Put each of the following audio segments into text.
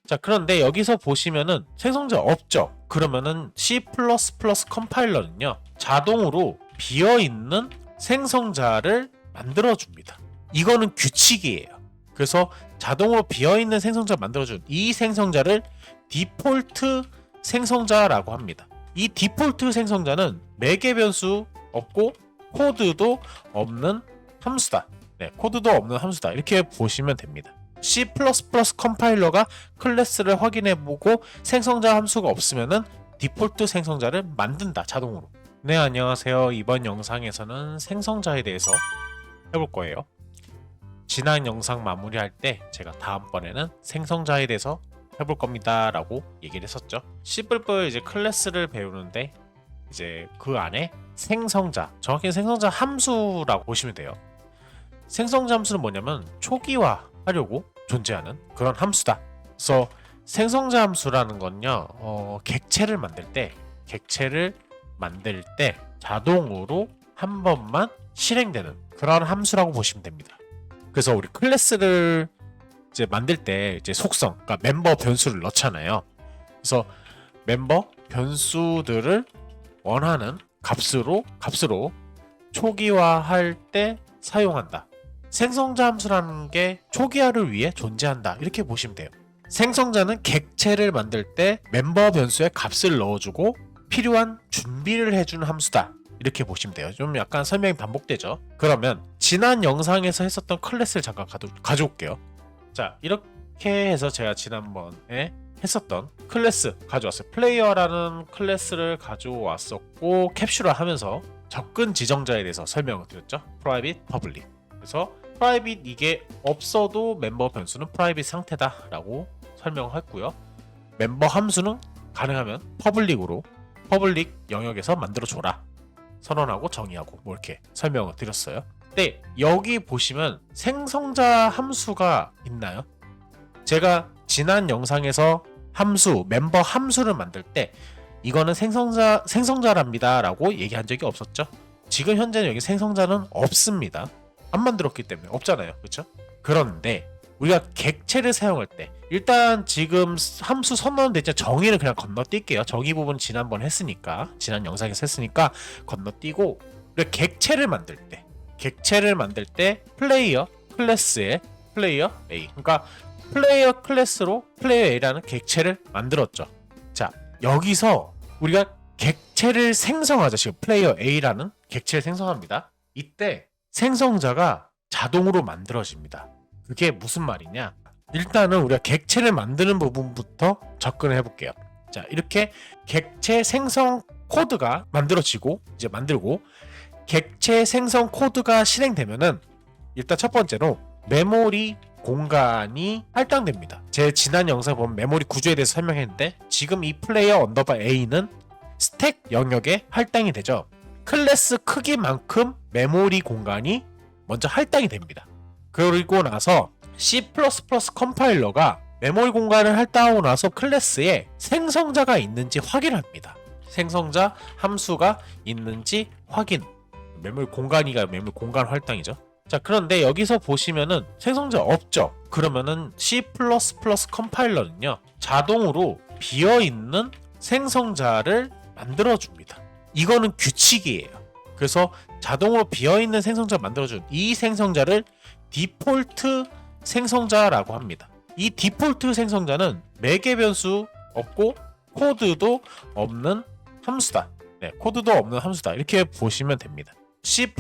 자, 그런데 여기서 보시면은 생성자 없죠? 그러면은 C++ 컴파일러는요, 자동으로 비어있는 생성자를 만들어줍니다. 이거는 규칙이에요. 그래서 자동으로 비어있는 생성자 만들어준 이 생성자를 디폴트 생성자라고 합니다. 이 디폴트 생성자는 매개 변수 없고 코드도 없는 함수다. 네, 코드도 없는 함수다. 이렇게 보시면 됩니다. C++ 컴파일러가 클래스를 확인해보고 생성자 함수가 없으면은 디폴트 생성자를 만든다, 자동으로. 네, 안녕하세요. 이번 영상에서는 생성자에 대해서 해볼 거예요. 지난 영상 마무리할 때 제가 다음번에는 생성자에 대해서 해볼 겁니다 라고 얘기를 했었죠. C++ 이제 클래스를 배우는데 이제 그 안에 생성자, 정확히 생성자 함수라고 보시면 돼요. 생성자 함수는 뭐냐면 초기화 하려고 존재하는 그런 함수다. 그래서 생성자 함수라는 건요, 객체를 만들 때 자동으로 한 번만 실행되는 그런 함수라고 보시면 됩니다. 그래서 우리 클래스를 이제 만들 때 이제 속성, 그러니까 멤버 변수를 넣잖아요. 그래서 멤버 변수들을 원하는 값으로 초기화할 때 사용한다. 생성자 함수라는 게 초기화를 위해 존재한다. 이렇게 보시면 돼요. 생성자는 객체를 만들 때 멤버 변수에 값을 넣어주고 필요한 준비를 해주는 함수다. 이렇게 보시면 돼요. 좀 약간 설명이 반복되죠. 그러면 지난 영상에서 했었던 클래스를 잠깐 가져올게요. 자, 이렇게 해서 제가 지난번에 했었던 클래스 가져왔어요. 플레이어라는 클래스를 가져왔었고 캡슐을 하면서 접근 지정자에 대해서 설명을 드렸죠. private, public. 그래서 private 이게 없어도 멤버 변수는 private 상태다 라고 설명을 했고요. 멤버 함수는 가능하면 public으로 public 영역에서 만들어줘라 선언하고 정의하고 뭐 이렇게 설명을 드렸어요. 근데 여기 보시면 생성자 함수가 있나요? 제가 지난 영상에서 함수, 멤버 함수를 만들 때 이거는 생성자랍니다 라고 얘기한 적이 없었죠. 지금 현재는 여기 생성자는 없습니다. 안 만들었기 때문에 없잖아요. 그렇죠? 그런데 우리가 객체를 사용할 때 일단 지금 함수 선언은 됐죠. 정의는 그냥 건너뛸게요. 정의 부분 지난 영상에서 했으니까 건너뛰고 우리가 객체를 만들 때 플레이어 클래스에 플레이어 A, 그러니까 플레이어 클래스로 플레이어 A라는 객체를 만들었죠. 자, 여기서 우리가 객체를 생성하죠. 지금 플레이어 A라는 객체를 생성합니다. 이때 생성자가 자동으로 만들어집니다. 그게 무슨 말이냐? 일단은 우리가 객체를 만드는 부분부터 접근을 해볼게요. 자, 이렇게 객체 생성 코드가 만들어지고 이제 만들고 객체 생성 코드가 실행되면은 일단 첫 번째로 메모리 공간이 할당됩니다. 제 지난 영상 보면 메모리 구조에 대해서 설명했는데 지금 이 플레이어 언더바 A는 스택 영역에 할당이 되죠. 클래스 크기만큼 메모리 공간이 먼저 할당이 됩니다. 그리고 나서 C++ 컴파일러가 메모리 공간을 할당하고 나서 클래스에 생성자가 있는지 확인합니다. 생성자 함수가 있는지 확인. 메모리 공간 할당이죠. 자, 그런데 여기서 보시면은 생성자 없죠? 그러면은 C++ 컴파일러는요, 자동으로 비어있는 생성자를 만들어줍니다. 이거는 규칙이에요. 그래서 자동으로 비어있는 생성자 만들어준 이 생성자를 디폴트 생성자라고 합니다. 이 디폴트 생성자는 매개 변수 없고 코드도 없는 함수다. 네, 코드도 없는 함수다. 이렇게 보시면 됩니다. C++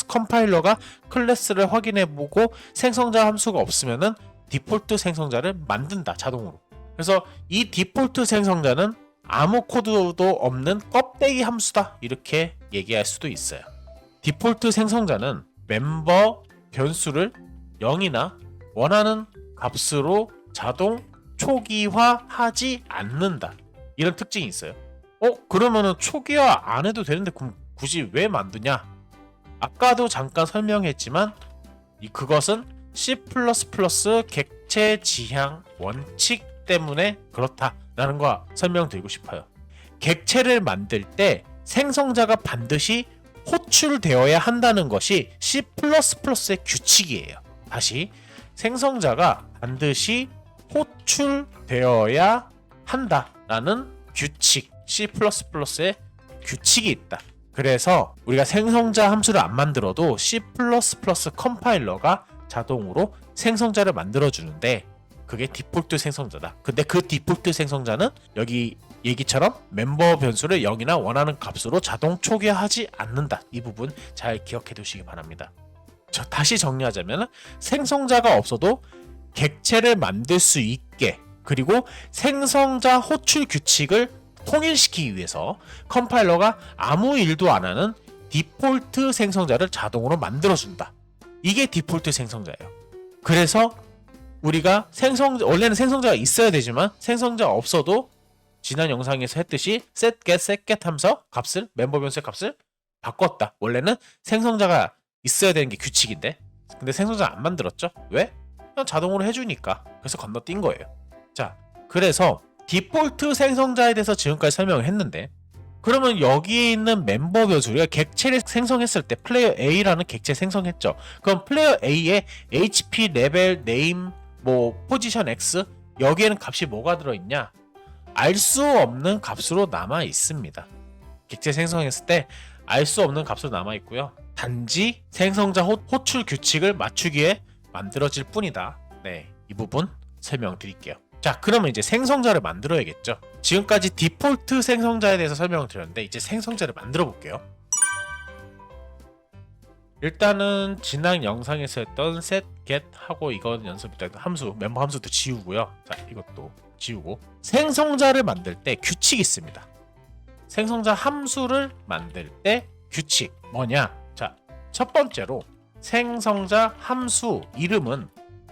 컴파일러가 클래스를 확인해보고 생성자 함수가 없으면은 디폴트 생성자를 만든다, 자동으로. 그래서 이 디폴트 생성자는 아무 코드도 없는 껍데기 함수다, 이렇게 얘기할 수도 있어요. 디폴트 생성자는 멤버 변수를 0이나 원하는 값으로 자동 초기화하지 않는다, 이런 특징이 있어요. 그러면은 초기화 안 해도 되는데 굳이 왜 만드냐? 아까도 잠깐 설명했지만 그것은 C++ 객체 지향 원칙 때문에 그렇다라는 거 설명드리고 싶어요. 객체를 만들 때 생성자가 반드시 호출되어야 한다는 것이 C++의 규칙이에요. 다시, 생성자가 반드시 호출되어야 한다라는 규칙, C++의 규칙이 있다. 그래서 우리가 생성자 함수를 안 만들어도 C++ 컴파일러가 자동으로 생성자를 만들어주는데 그게 디폴트 생성자다. 근데 그 디폴트 생성자는 여기 얘기처럼 멤버 변수를 0이나 원하는 값으로 자동 초기화하지 않는다. 이 부분 잘 기억해 두시기 바랍니다. 다시 정리하자면 생성자가 없어도 객체를 만들 수 있게 그리고 생성자 호출 규칙을 통일시키기 위해서 컴파일러가 아무 일도 안 하는 디폴트 생성자를 자동으로 만들어준다. 이게 디폴트 생성자예요. 그래서 우리가 원래는 생성자가 있어야 되지만 생성자가 없어도 지난 영상에서 했듯이 set, get, setget 하면서 멤버 변수의 값을 바꿨다. 원래는 생성자가 있어야 되는 게 규칙인데 근데 생성자 안 만들었죠? 왜? 그냥 자동으로 해주니까. 그래서 건너뛴 거예요. 자, 그래서 디폴트 생성자에 대해서 지금까지 설명을 했는데 그러면 여기에 있는 멤버 변수 우리가 객체를 생성했을 때 플레이어 A라는 객체 생성했죠. 그럼 플레이어 A에 HP, 레벨, 네임, 포지션 X 여기에는 값이 뭐가 들어있냐? 알 수 없는 값으로 남아 있습니다. 객체 생성했을 때 알 수 없는 값으로 남아 있고요. 단지 생성자 호출 규칙을 맞추기에 만들어질 뿐이다. 네, 이 부분 설명드릴게요. 자, 그러면 이제 생성자를 만들어야겠죠. 지금까지 디폴트 생성자에 대해서 설명을 드렸는데 이제 생성자를 만들어 볼게요. 일단은 지난 영상에서 했던 set, get 하고 이건 연습부터 함수, 멤버 함수도 지우고요. 자, 이것도 지우고 생성자를 만들 때 규칙이 있습니다. 생성자 함수를 만들 때 규칙 뭐냐? 자, 첫 번째로 생성자 함수 이름은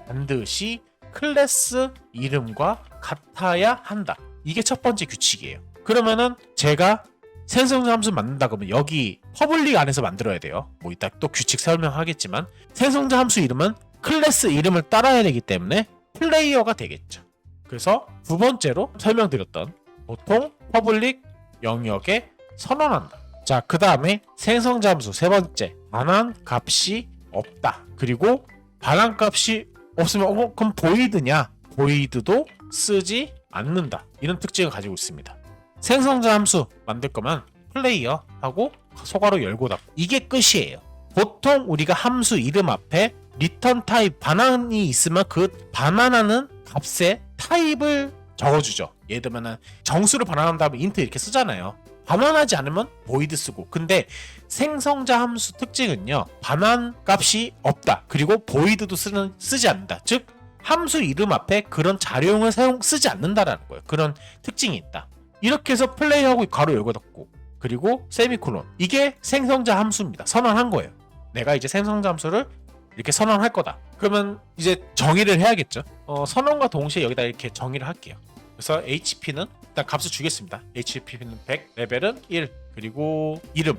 반드시 클래스 이름과 같아야 한다. 이게 첫 번째 규칙이에요. 그러면은 제가 생성자 함수 만든다 그러면 여기 퍼블릭 안에서 만들어야 돼요. 이따 또 규칙 설명하겠지만 생성자 함수 이름은 클래스 이름을 따라야 되기 때문에 플레이어가 되겠죠. 그래서 두 번째로 설명드렸던 보통 퍼블릭 영역에 선언한다. 자, 그 다음에 생성자 함수 세 번째 반환 값이 없다. 그리고 반환 값이 없으면 그럼 보이드냐? 보이드도 쓰지 않는다. 이런 특징을 가지고 있습니다. 생성자 함수 만들 거면 플레이어 하고 소괄호 열고 닫고 이게 끝이에요. 보통 우리가 함수 이름 앞에 리턴 타입 반환이 있으면 그 반환하는 값의 타입을 적어주죠. 예를 들면 정수를 반환한 다음에 인트 이렇게 쓰잖아요. 반환하지 않으면 void 쓰고. 근데 생성자 함수 특징은요, 반환 값이 없다. 그리고 void도 쓰지 않는다. 즉 함수 이름 앞에 그런 자료형을 쓰지 않는다라는 거예요. 그런 특징이 있다. 이렇게 해서 플레이하고 괄호 열고 닫고 그리고 세미콜론, 이게 생성자 함수입니다. 선언한 거예요. 내가 이제 생성자 함수를 이렇게 선언할 거다. 그러면 이제 정의를 해야겠죠. 선언과 동시에 여기다 이렇게 정의를 할게요. 그래서 HP는 일단 값을 주겠습니다. HP는 100, 레벨은 1, 그리고 이름.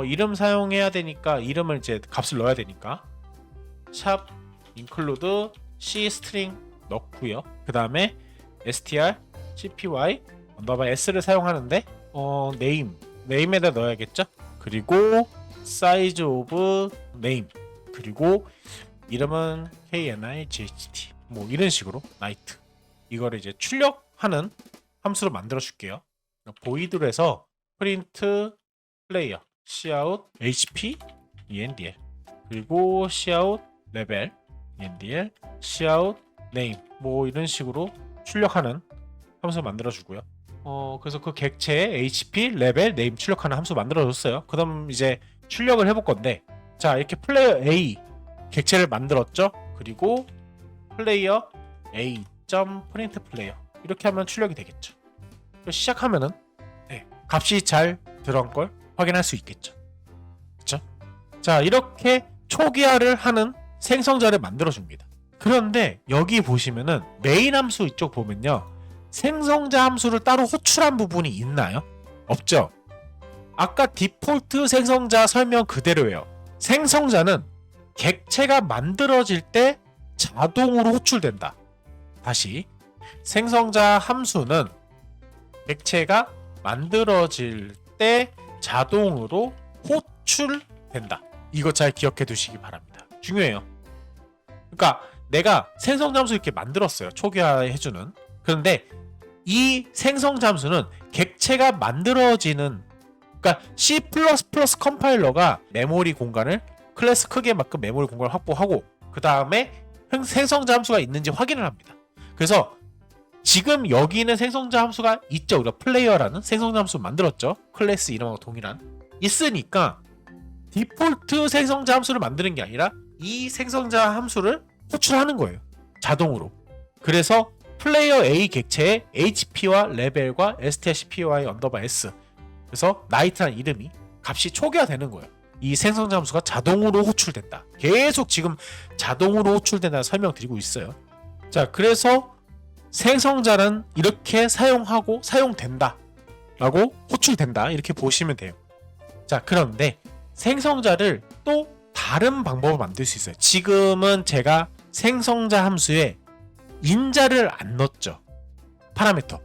이름 사용해야 되니까 이름을 이제 값을 넣어야 되니까 샵 include C string 넣고요. 그 다음에 str cpy 언더바 s를 사용하는데 name에다 넣어야겠죠. 그리고 size of name, 그리고 이름은 knight 이런 식으로 night, 이거를 이제 출력하는 함수로 만들어 줄게요. void로 해서 print player cout hp endl, 그리고 cout level endl, cout name 이런 식으로 출력하는 함수 만들어 주고요. 그래서 그 객체에 hp, 레벨, 네임 출력하는 함수 만들어 줬어요. 그 다음 이제 출력을 해볼 건데, 자, 이렇게 플레이어 A 객체를 만들었죠. 그리고 플레이어 A print 플레이어 이렇게 하면 출력이 되겠죠. 시작하면은 값이 잘 들어간 걸 확인할 수 있겠죠. 그렇죠? 자, 이렇게 초기화를 하는 생성자를 만들어 줍니다. 그런데 여기 보시면은 메인 함수 이쪽 보면요, 생성자 함수를 따로 호출한 부분이 있나요? 없죠. 아까 디폴트 생성자 설명 그대로예요. 생성자는 객체가 만들어질 때 자동으로 호출된다. 다시, 생성자 함수는 객체가 만들어질 때 자동으로 호출된다. 이거 잘 기억해 두시기 바랍니다. 중요해요. 그러니까 내가 생성 잠수 이렇게 만들었어요. 초기화해주는. 그런데 이 생성 잠수는 객체가 만들어지는, 그러니까 C++ 컴파일러가 메모리 공간을 클래스 크기에 맞게 메모리 공간을 확보하고 그 다음에 생성자 함수가 있는지 확인을 합니다. 그래서 지금 여기 있는 생성자 함수가 있죠. 우리가 플레이어라는 생성자 함수 만들었죠. 클래스 이름하고 동일한. 있으니까 디폴트 생성자 함수를 만드는 게 아니라 이 생성자 함수를 호출하는 거예요. 자동으로. 그래서 플레이어 A 객체의 HP와 레벨과 stshpy s 그래서 나이트라는 이름이 값이 초기화되는 거예요. 이 생성자 함수가 자동으로 호출된다. 계속 지금 자동으로 호출된다는 설명드리고 있어요. 자, 그래서 생성자는 이렇게 사용하고 사용된다 라고 호출된다 이렇게 보시면 돼요. 자, 그런데 생성자를 또 다른 방법을 만들 수 있어요. 지금은 제가 생성자 함수에 인자를 안 넣었죠. 파라미터.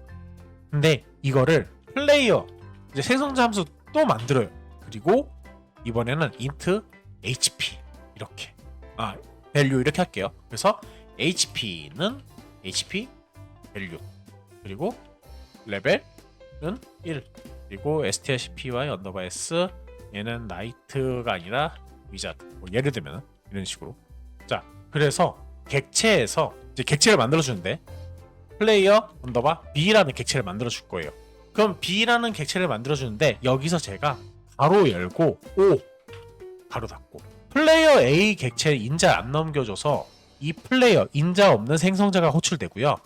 근데 이거를 플레이어 이제 생성자 함수 또 만들어요. 그리고 이번에는 int hp 이렇게 value 이렇게 할게요. 그래서 hp는 hp value 그리고 레벨은 1 그리고 stshpy s 얘는 나이트가 아니라 위자드 뭐 예를 들면 이런 식으로. 자, 그래서 객체에서 이제 객체를 만들어주는데 플레이어 b라는 객체를 만들어줄 거예요. 그럼 b라는 객체를 만들어주는데 여기서 제가 가로 열고 O 가로 닫고 플레이어 A 객체에 인자 안 넘겨줘서 이 플레이어 인자 없는 생성자가 호출되고요.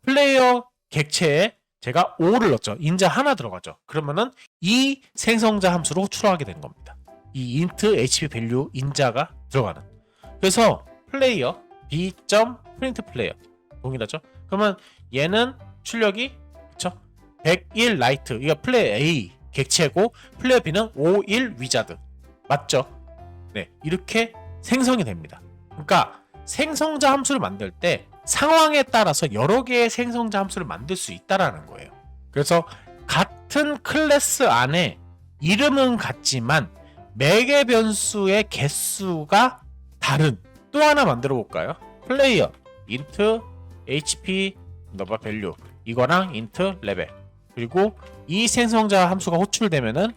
플레이어 객체에 제가 O를 넣었죠. 인자 하나 들어가죠. 그러면은 이 생성자 함수로 호출하게 되는 겁니다. 이 int hp value 인자가 들어가는. 그래서 플레이어 b.print 플레이어 동일하죠. 그러면 얘는 출력이 그쵸? 101 라이트 이거 플레이어 A 객체고 플레이어 B는 51 위자드 맞죠? 네, 이렇게 생성이 됩니다. 그러니까 생성자 함수를 만들 때 상황에 따라서 여러 개의 생성자 함수를 만들 수 있다라는 거예요. 그래서 같은 클래스 안에 이름은 같지만 매개 변수의 개수가 다른 또 하나 만들어 볼까요? 플레이어 int hp value 이거랑 int 레벨 그리고 이 생성자 함수가 호출되면은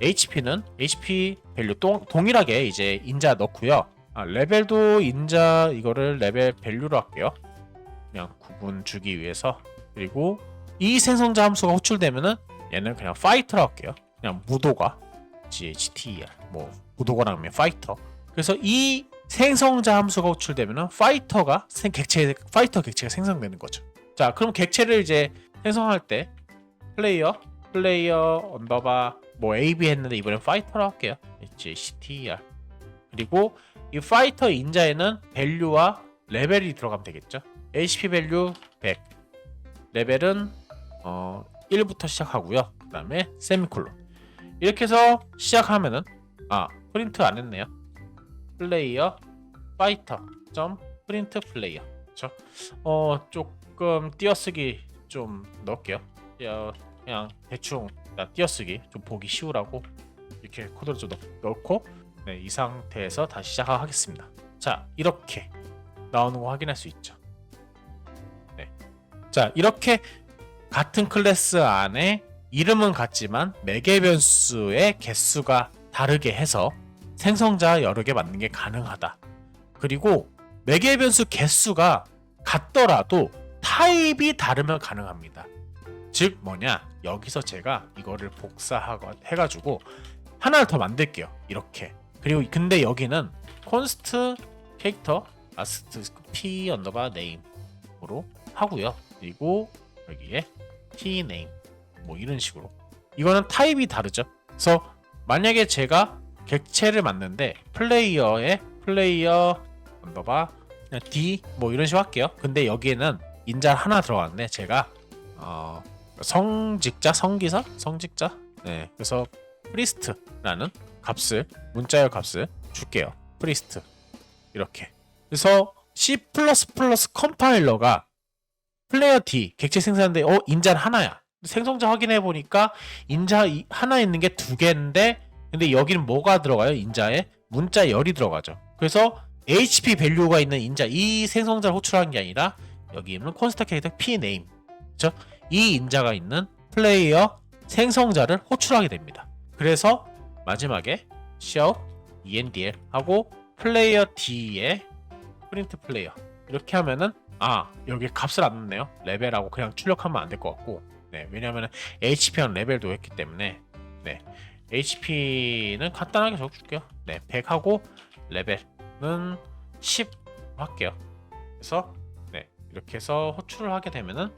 hp는 hp value 동일하게 이제 인자 넣고요. 레벨도 인자 이거를 레벨 value로 할게요. 그냥 구분 주기 위해서. 그리고 이 생성자 함수가 호출되면은 얘는 그냥 파이터로 할게요. 그냥 무도가 ghtr 뭐 무도가랑 하면 파이터. 그래서 이 생성자 함수가 호출되면은 파이터 객체가 생성되는 거죠. 자, 그럼 객체를 이제 생성할 때 플레이어 뭐 AB 했는데 이번엔 파이터로 할게요. ghtr 그리고 이 파이터 인자에는 밸류와 레벨이 들어가면 되겠죠. HP 밸류 100 레벨은 1부터 시작하고요. 그 다음에 세미콜론 이렇게 해서 시작하면은 프린트 안 했네요. 플레이어 파이터 점 프린트 플레이어 그쵸? 조금 띄어쓰기 좀 넣을게요. 그냥 대충 띄어쓰기 좀 보기 쉬우라고 이렇게 코드를 좀 넣고 네, 이 상태에서 다시 시작하겠습니다. 자, 이렇게 나오는 거 확인할 수 있죠. 네. 자, 이렇게 같은 클래스 안에 이름은 같지만 매개 변수의 개수가 다르게 해서 생성자 여러 개 만드는 게 가능하다. 그리고 매개 변수 개수가 같더라도 타입이 다르면 가능합니다. 즉 뭐냐? 여기서 제가 이거를 복사하고 해가지고 하나를 더 만들게요. 이렇게. 그리고 근데 여기는 const 캐릭터 last p name으로 하고요. 그리고 여기에 p name 뭐 이런 식으로. 이거는 타입이 다르죠. 그래서 만약에 제가 객체를 만드는데 플레이어 d 뭐 이런 식으로 할게요. 근데 여기에는 인자 하나 들어갔는데 제가 성직자 네, 그래서 프리스트라는 값을 문자열 값을 줄게요. 프리스트 이렇게. 그래서 C++ 컴파일러가 플레이어 D 객체 생성하는데 인자는 하나야. 생성자 확인해 보니까 인자 하나 있는 게 두 개인데 근데 여기는 뭐가 들어가요? 인자에 문자 열이 들어가죠. 그래서 HP 밸류가 있는 인자 이 생성자를 호출하는 게 아니라 여기 있는 콘스트 캐릭터 P 네임, 그렇죠? 이 인자가 있는 플레이어 생성자를 호출하게 됩니다. 그래서 마지막에 shout endl 하고 플레이어 D에 프린트 플레이어 이렇게 하면은 여기 값을 안 넣네요. 레벨하고 그냥 출력하면 안 될 것 같고, 네, 왜냐하면 HP랑 레벨도 했기 때문에, 네, HP는 간단하게 적어줄게요. 네, 100하고 레벨은 10 할게요. 그래서 네, 이렇게 해서 호출을 하게 되면은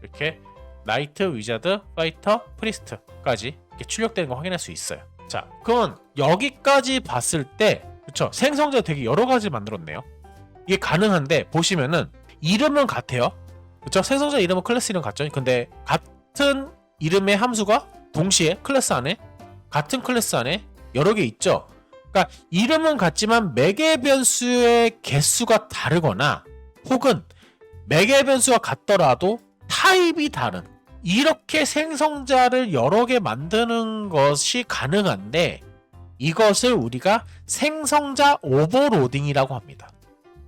이렇게 나이트, 위자드, 파이터, 프리스트까지 이렇게 출력되는 거 확인할 수 있어요. 자, 그럼 여기까지 봤을 때, 그쵸, 생성자 되게 여러 가지 만들었네요. 이게 가능한데 보시면은 이름은 같아요. 그쵸? 생성자 이름은 클래스 이름 같죠? 근데 같은 이름의 함수가 동시에 클래스 안에, 같은 클래스 안에 여러 개 있죠. 그러니까 이름은 같지만 매개 변수의 개수가 다르거나 혹은 매개 변수가 같더라도 타입이 다른, 이렇게 생성자를 여러 개 만드는 것이 가능한데 이것을 우리가 생성자 오버로딩이라고 합니다.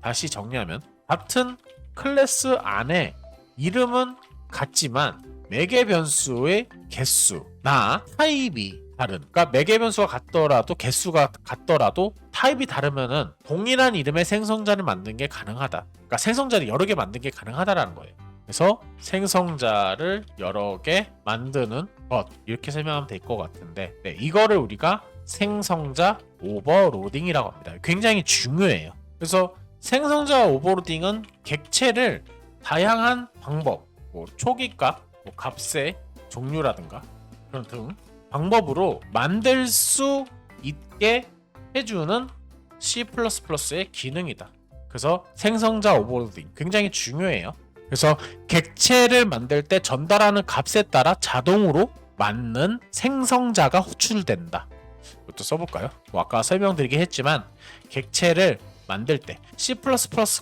다시 정리하면 같은 클래스 안에 이름은 같지만 매개 변수의 개수나 타입이 다른, 그러니까 매개 변수가 같더라도 개수가 같더라도 타입이 다르면은 동일한 이름의 생성자를 만드는 게 가능하다. 그러니까 생성자를 여러 개 만드는 게 가능하다라는 거예요. 그래서 생성자를 여러 개 만드는 것, 이렇게 설명하면 될 것 같은데, 네, 이거를 우리가 생성자 오버로딩이라고 합니다. 굉장히 중요해요. 그래서 생성자 오버로딩은 객체를 다양한 방법, 초기값, 값의 종류라든가 그런 등 방법으로 만들 수 있게 해주는 C++의 기능이다. 그래서 생성자 오버로딩 굉장히 중요해요. 그래서 객체를 만들 때 전달하는 값에 따라 자동으로 맞는 생성자가 호출된다. 이것도 써볼까요? 아까 설명드리긴 했지만 객체를 만들 때 C++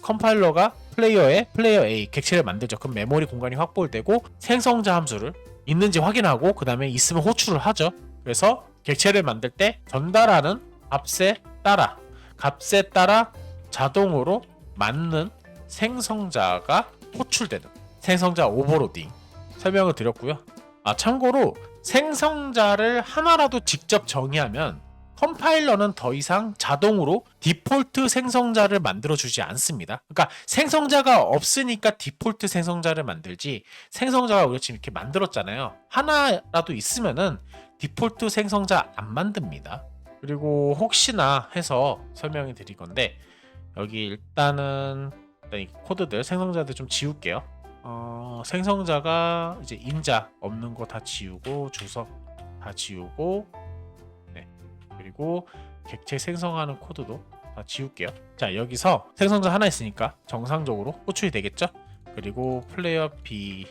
컴파일러가 플레이어에 플레이어 A 객체를 만들죠. 그럼 메모리 공간이 확보되고 생성자 함수를 있는지 확인하고 그 다음에 있으면 호출을 하죠. 그래서 객체를 만들 때 전달하는 값에 따라 자동으로 맞는 생성자가 호출되는 생성자 오버로딩 설명을 드렸고요. 참고로 생성자를 하나라도 직접 정의하면 컴파일러는 더 이상 자동으로 디폴트 생성자를 만들어주지 않습니다. 그러니까 생성자가 없으니까 디폴트 생성자를 만들지, 생성자가 우리가 지금 이렇게 만들었잖아요. 하나라도 있으면은 디폴트 생성자 안 만듭니다. 그리고 혹시나 해서 설명해 드릴 건데, 여기 일단 이 코드들 생성자들 좀 지울게요. 생성자가 이제 인자 없는 거 다 지우고 주석 다 지우고, 그리고 객체 생성하는 코드도 다 지울게요. 자, 여기서 생성자 하나 있으니까 정상적으로 호출이 되겠죠. 그리고 플레이어 B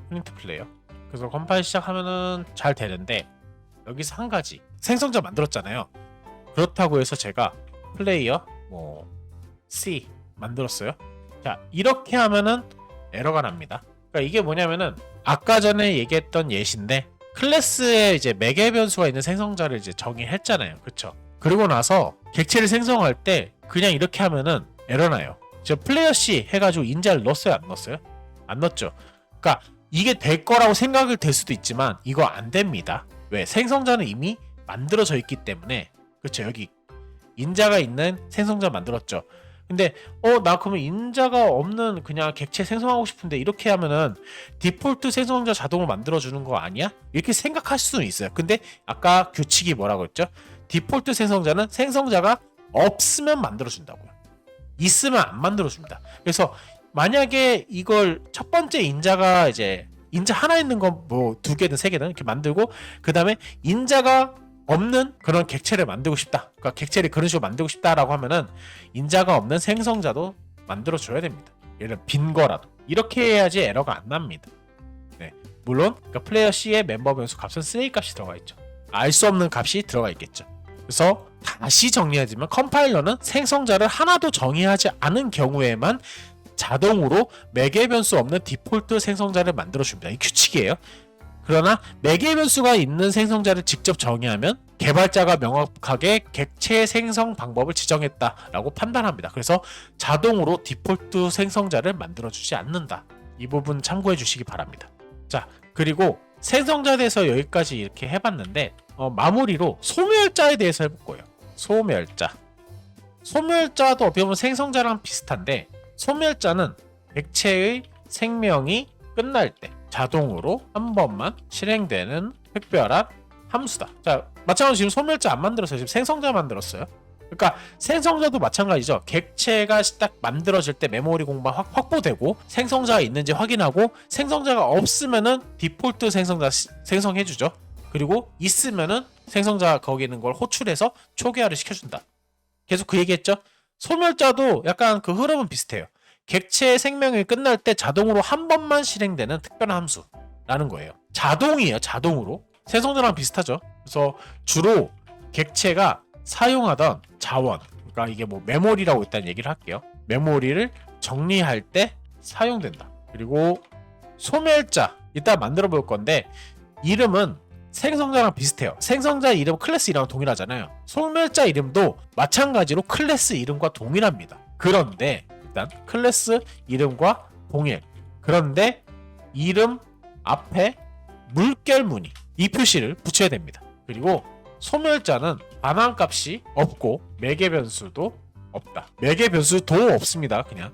프린트 플레이어, 그래서 컴파일 시작하면은 잘 되는데, 여기서 한 가지 생성자 만들었잖아요. 그렇다고 해서 제가 플레이어 C 만들었어요. 자, 이렇게 하면은 에러가 납니다. 그러니까 이게 뭐냐면은 아까 전에 얘기했던 예시인데, 클래스에 이제 매개 변수가 있는 생성자를 이제 정의했잖아요. 그쵸? 그리고 나서 객체를 생성할 때 그냥 이렇게 하면은 에러나요. 저 플레이어 C 해가지고 인자를 넣었어요? 안 넣었어요? 안 넣었죠. 그러니까 이게 될 거라고 생각을 될 수도 있지만 이거 안 됩니다. 왜? 생성자는 이미 만들어져 있기 때문에. 그쵸? 여기 인자가 있는 생성자 만들었죠. 근데 나 그러면 인자가 없는 그냥 객체 생성하고 싶은데 이렇게 하면은 디폴트 생성자 자동으로 만들어주는 거 아니야? 이렇게 생각할 수는 있어요. 근데 아까 규칙이 뭐라고 했죠? 디폴트 생성자는 생성자가 없으면 만들어준다고요. 있으면 안 만들어줍니다. 그래서 만약에 이걸 첫 번째 인자가 이제 인자 하나 있는 거 뭐 2개든 3개든 이렇게 만들고, 그 다음에 인자가 없는 그런 객체를 만들고 싶다, 그러니까 객체를 그런 식으로 만들고 싶다라고 하면은 인자가 없는 생성자도 만들어줘야 됩니다. 예를 들어 빈 거라도 이렇게 해야지 에러가 안 납니다. 네, 물론 그러니까 플레이어 C의 멤버 변수 값은 쓰레기 값이 들어가 있죠. 알 수 없는 값이 들어가 있겠죠. 그래서 다시 정리하지만 컴파일러는 생성자를 하나도 정의하지 않은 경우에만 자동으로 매개 변수 없는 디폴트 생성자를 만들어줍니다. 이 규칙이에요. 그러나 매개 변수가 있는 생성자를 직접 정의하면 개발자가 명확하게 객체 생성 방법을 지정했다라고 판단합니다. 그래서 자동으로 디폴트 생성자를 만들어주지 않는다. 이 부분 참고해 주시기 바랍니다. 자, 그리고 생성자에 대해서 여기까지 이렇게 해봤는데 마무리로 소멸자에 대해서 해볼 거예요. 소멸자도 어떻게 보면 생성자랑 비슷한데, 소멸자는 객체의 생명이 끝날 때 자동으로 한 번만 실행되는 특별한 함수다. 자, 마찬가지로 지금 소멸자 안 만들었어요. 지금 생성자 만들었어요. 그러니까 생성자도 마찬가지죠. 객체가 딱 만들어질 때 메모리 공간 확보되고 생성자가 있는지 확인하고, 생성자가 없으면은 디폴트 생성자 생성해주죠. 그리고 있으면은 생성자 거기 있는 걸 호출해서 초기화를 시켜준다. 계속 그 얘기했죠. 소멸자도 약간 그 흐름은 비슷해요. 객체의 생명이 끝날 때 자동으로 한 번만 실행되는 특별한 함수라는 거예요. 자동이에요. 자동으로. 생성자랑 비슷하죠. 그래서 주로 객체가 사용하던 자원, 그러니까 이게 뭐 메모리라고 일단 얘기를 할게요. 메모리를 정리할 때 사용된다. 그리고 소멸자 이따 만들어 볼 건데, 이름은 생성자랑 비슷해요. 생성자 이름 클래스 이름과 동일하잖아요. 소멸자 이름도 마찬가지로 클래스 이름과 동일합니다. 그런데 일단 클래스 이름과 동일. 그런데 이름 앞에 물결무늬 이 표시를 붙여야 됩니다. 그리고 소멸자는 반환값이 없고 매개 변수도 없다. 매개 변수도 없습니다. 그냥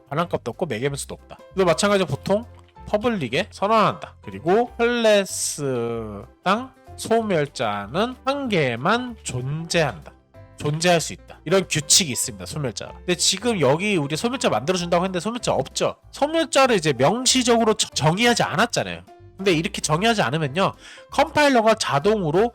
반환값도 없고 매개 변수도 없다. 또 마찬가지로 보통 퍼블릭에 선언한다. 그리고 클래스당 소멸자는 한 개만 존재할 수 있다. 이런 규칙이 있습니다. 소멸자. 근데 지금 여기 우리 소멸자 만들어준다고 했는데 소멸자 없죠. 소멸자를 이제 명시적으로 정의하지 않았잖아요. 근데 이렇게 정의하지 않으면요, 컴파일러가 자동으로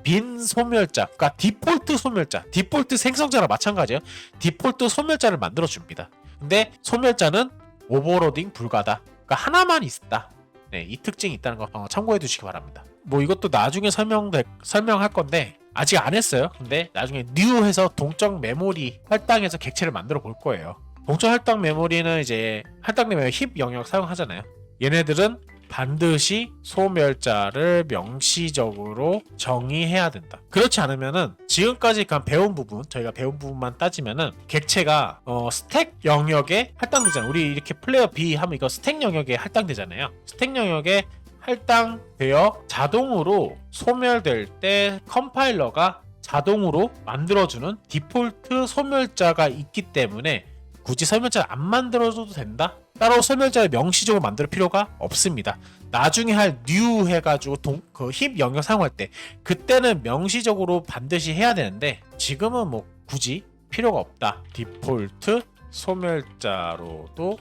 빈 소멸자, 그러니까 디폴트 소멸자, 디폴트 생성자랑 마찬가지예요. 디폴트 소멸자를 만들어줍니다. 근데 소멸자는 오버로딩 불가다. 그러니까 하나만 있다. 이 특징이 있다는 거 참고해 두시기 바랍니다. 뭐 이것도 나중에 설명할 건데 아직 안 했어요. 근데 나중에 new 해서 동적 메모리 할당해서 객체를 만들어 볼 거예요. 동적 할당 메모리는 이제 할당되면 힙 영역 사용하잖아요. 얘네들은 반드시 소멸자를 명시적으로 정의해야 된다. 그렇지 않으면은 지금까지 저희가 배운 부분만 따지면은 객체가 스택 영역에 할당되잖아요. 우리 이렇게 플레이어 B 하면 이거 스택 영역에 할당되잖아요. 스택 영역에 할당되어 자동으로 소멸될 때 컴파일러가 자동으로 만들어주는 디폴트 소멸자가 있기 때문에 굳이 소멸자를 안 만들어줘도 된다? 따로 소멸자를 명시적으로 만들 필요가 없습니다. 나중에 할 new 해가지고 그 힙 영역 사용할 때 그때는 명시적으로 반드시 해야 되는데 지금은 뭐 굳이 필요가 없다. 디폴트 소멸자로도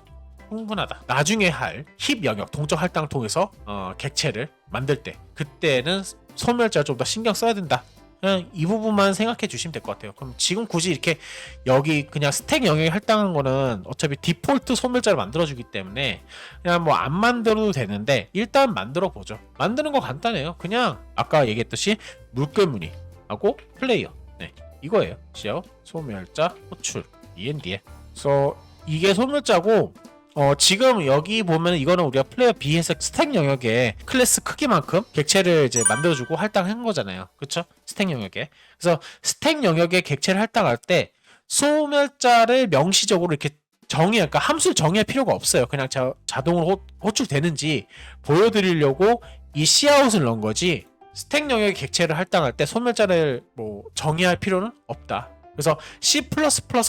충분하다. 나중에 할 힙 영역 동적 할당을 통해서 객체를 만들 때 그때는 소멸자 좀 더 신경 써야 된다. 그냥 이 부분만 생각해 주시면 될 것 같아요. 그럼 지금 굳이 이렇게 여기 그냥 스택 영역에 할당한 거는 어차피 디폴트 소멸자를 만들어주기 때문에 그냥 뭐 안 만들어도 되는데 일단 만들어 보죠. 만드는 거 간단해요. 그냥 아까 얘기했듯이 물결무늬하고 플레이어 이거예요. 소멸자 호출 END에. 그래서 이게 소멸자고 지금 여기 보면 이거는 우리가 플레이어 B에서 스택 영역에 클래스 크기만큼 객체를 이제 만들어주고 할당한 거잖아요. 그쵸? 스택 영역에. 그래서 스택 영역에 객체를 할당할 때 소멸자를 명시적으로 이렇게 그러니까 함수를 정의할 필요가 없어요. 그냥 자동으로 호출되는지 보여드리려고 이 시아웃을 넣은 거지, 스택 영역에 객체를 할당할 때 소멸자를 뭐 정의할 필요는 없다. 그래서 C++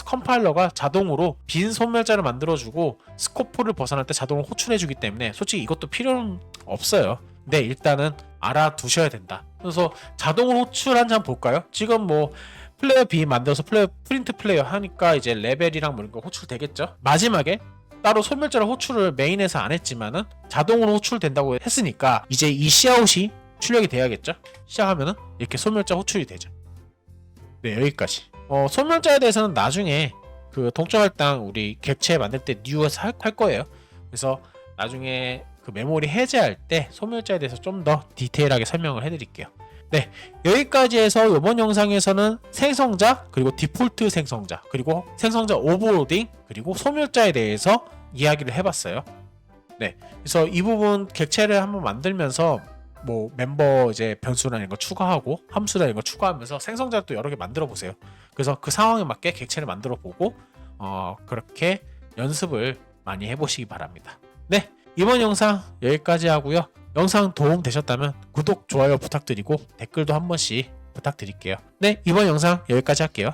컴파일러가 자동으로 빈 소멸자를 만들어주고 스코프를 벗어날 때 자동으로 호출해주기 때문에 솔직히 이것도 필요는 없어요. 근데 일단은 알아두셔야 된다. 그래서 자동으로 호출한 장 볼까요? 지금 뭐 플레이어 B 만들어서 프린트 플레이어 하니까 이제 레벨이랑 뭐 이런 거 호출되겠죠? 마지막에 따로 소멸자를 호출을 메인에서 안 했지만은 자동으로 호출된다고 했으니까 이제 이 시아웃이 출력이 돼야겠죠? 시작하면은 이렇게 소멸자 호출이 되죠. 여기까지. 소멸자에 대해서는 나중에 그 동적 할당 우리 객체 만들 때 new에서 할 거예요. 그래서 나중에 그 메모리 해제할 때 소멸자에 대해서 좀 더 디테일하게 설명을 해드릴게요. 여기까지 해서 이번 영상에서는 생성자, 그리고 디폴트 생성자, 그리고 생성자 오버로딩, 그리고 소멸자에 대해서 이야기를 해봤어요. 그래서 이 부분 객체를 한번 만들면서 뭐 멤버 이제 변수나 이런 거 추가하고 함수나 이런 거 추가하면서 생성자를 또 여러 개 만들어 보세요. 그래서 그 상황에 맞게 객체를 만들어 보고 그렇게 연습을 많이 해보시기 바랍니다. 네, 이번 영상 여기까지 하고요. 영상 도움 되셨다면 구독, 좋아요 부탁드리고 댓글도 한 번씩 부탁드릴게요. 네, 이번 영상 여기까지 할게요.